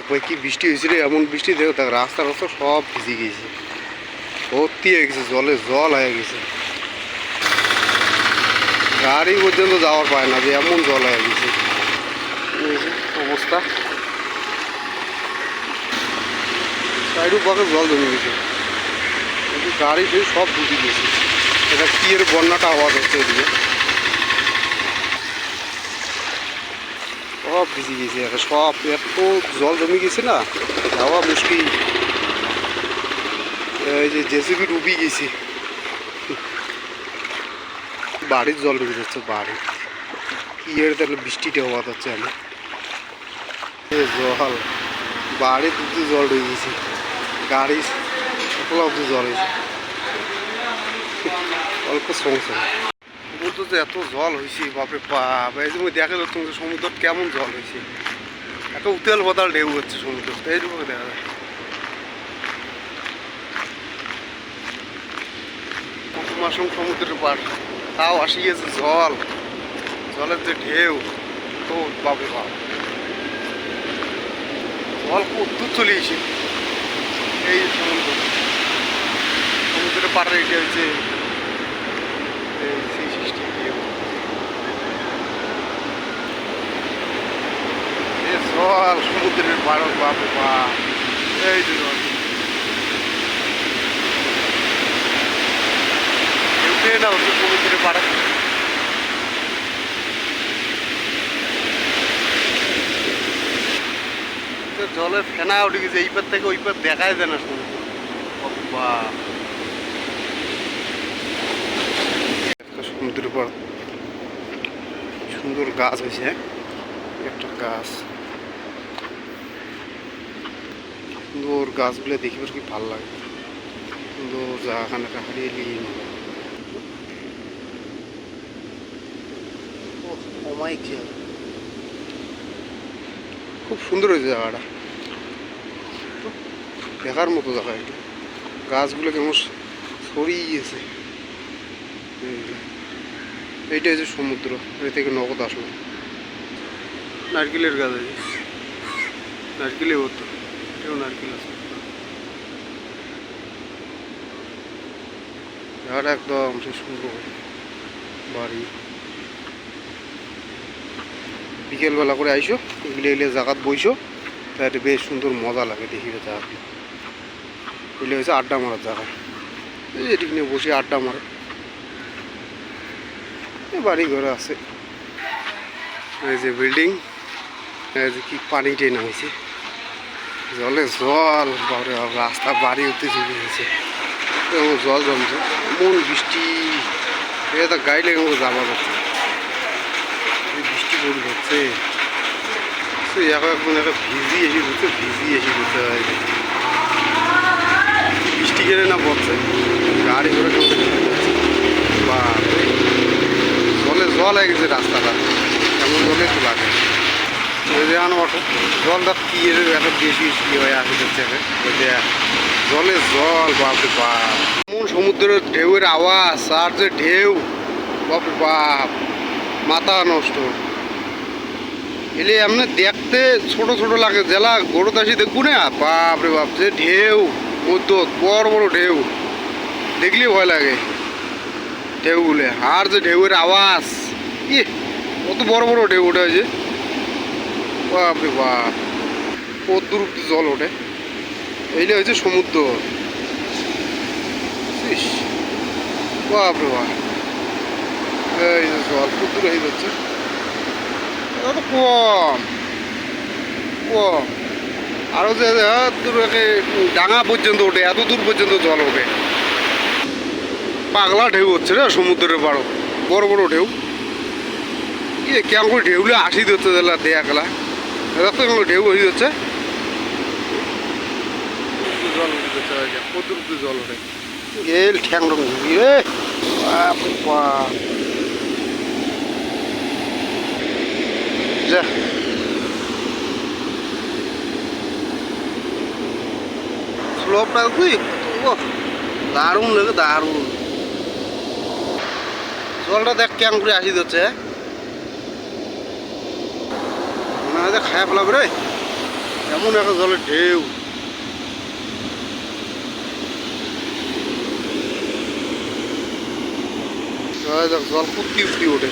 কই কি বৃষ্টি হয়েছিল, এমন বৃষ্টি দেখো দেখ, রাস্তা রাস্তা সব ভিজে গেছে, ভর্তি হয়ে গেছে, জলে জল হয়ে গেছে, গাড়ি পর্যন্ত যাওয়ার পায় না, যে এমন জল হয়ে গেছে। এই যে অবস্থা, সাইডের পাশে জল জমে গেছে, গাড়ি সব ডুবে গেছে। এটা কি এর বন্যাটা আওয়াজ হচ্ছে এদিকে, সব ভিজে গেছে, সব এত জল জমে গেছে না, যাওয়া মুশকিল। এই যে জেসিবি ডুবে গেছে, বাড়ির জল ঢুকে যাচ্ছে, বাড়ি কি এর তাহলে বৃষ্টিটা আওয়াজ হচ্ছে। আমি জল বাড়ির দুধে জল ঢুকে গেছে, গাড়ি সকল অব্দি জল হয়েছে, অল্প সমস্যা। সমুদ্র যে এত জল হয়েছে বাপরে বাপ, এই যে দেখা যাচ্ছে সমুদ্র কেমন জল হয়েছে, এত উতাল পাতাল ঢেউ হচ্ছে সমুদ্র, এইটুকু দেখা যায়। মাসুম সমুদ্রের পার, তাও আসি গেছে জল, জলের যে ঢেউ, তো বাপরে বাপ, জল খুব দূর চলে এসে। এই সমুদ্র, সমুদ্রের পাড়ে এটা হচ্ছে সেই সিস্টেম ঢেউ, জল সমুদ্রের পাড়, বাপরে বাপ, এই যে জল না হচ্ছে সমুদ্রের পাড়ে। জলের ফেনা উঠে গেছে, এই পার থেকে ওই পার দেখাই যায় না সমুদ্র। সমুদ্রের পর সুন্দর গাছ হয়েছে, একটা গাছ, সুন্দর গাছগুলো দেখিবার কি ভালো লাগে, সুন্দর জায়গাখানে হারিয়ে খুব সুন্দর হয়েছে জায়গাটা, দেখার মতো জায়গা। এটা গাছগুলো কেমন ছড়িয়েছে, এইটা হচ্ছে সমুদ্র, এর থেকে নগদ আসলো। নারকেলের গাছ আছে, নারকেলে হতো, এটাও নারকেল আছে, জায়গাটা একদম সে সুন্দর। বাড়ি বিকেলবেলা করে আইসো, এগুলো এগুলো জায়গাত বইসো, তাহলে বেশ সুন্দর মজা লাগে দেখিবে। জায়গা এগুলো হচ্ছে আড্ডা মারার জায়গা, এটিকে নিয়ে বসে আড্ডা মারে, বাড়ি ঘরে আছে। এই যে বিল্ডিং, এই যে কি পানি টেনে হয়েছে, জলে জল, বাড়ি রাস্তা বাড়ি উঠতে চলে গেছে, জল জমছে, এমন বৃষ্টি, এটা গাড়ি লেগে যাওয়া যাচ্ছে, বৃষ্টি পড়ে যাচ্ছে, এখন একটা ভিজি এসে ঘুরছে, ভিজি এসে ঘুরতে হয়, বৃষ্টি কেনে না পড়ছে, গাড়ি ঘোড়া বা জলে জল হয়ে গেছে রাস্তাটা, এমন জলে তো লাগে। অটো জলটা কি একটা বেশি হয়ে আসে যাচ্ছে, জলে জল, বাপরে বাপ, এমন সমুদ্রের ঢেউয়ের আওয়াজ, আর যে ঢেউ, বাপরে বাপ, মাথা নষ্ট। এলে এমনি দেখতে ছোট ছোট লাগে, জেলা গরুদাসি দেখবো না, বাপরে বাপ, যে ঢেউ, মধ্য বড় বড় ঢেউ, দেখলে ভয় লাগে ঢেউগুলো, আর যে ঢেউয়ের আওয়াজ, ই কত বড় বড় ঢেউ ওঠে, যে বাপরে বাপ, কত দূর অব্দি জল ওঠে। এইটা হচ্ছে সমুদ্র, বাপরে বাপ, এই যে জল কত দূর হয়ে যাচ্ছে, কম কম, আরো যে দূর ডাঙা পর্যন্ত ওঠে, এত দূর পর্যন্ত জল ওঠে, পাগলা ঢেউ হচ্ছে রে সমুদ্রের পাড়ো, বড় বড় ঢেউ, ইয়ে কেমন করে ঢেউলে আসি দিচ্ছে, দেয়া গেলা তো কেমন ঢেউ হয়ে যাচ্ছে, জল উঠে যাচ্ছে, কত দূর জল ওঠে, গেল ঠ্যাং রং রে, যা স্লোপটা তুই দারুণ লাগে, দারুণ, জলটা দেখ কেমন করে আসি দিচ্ছে, মনে হয় যে খায়া ফেলাবে রে। এমন একটা জলের ঢেউ। জল ফুটকি উঠে ওঠে।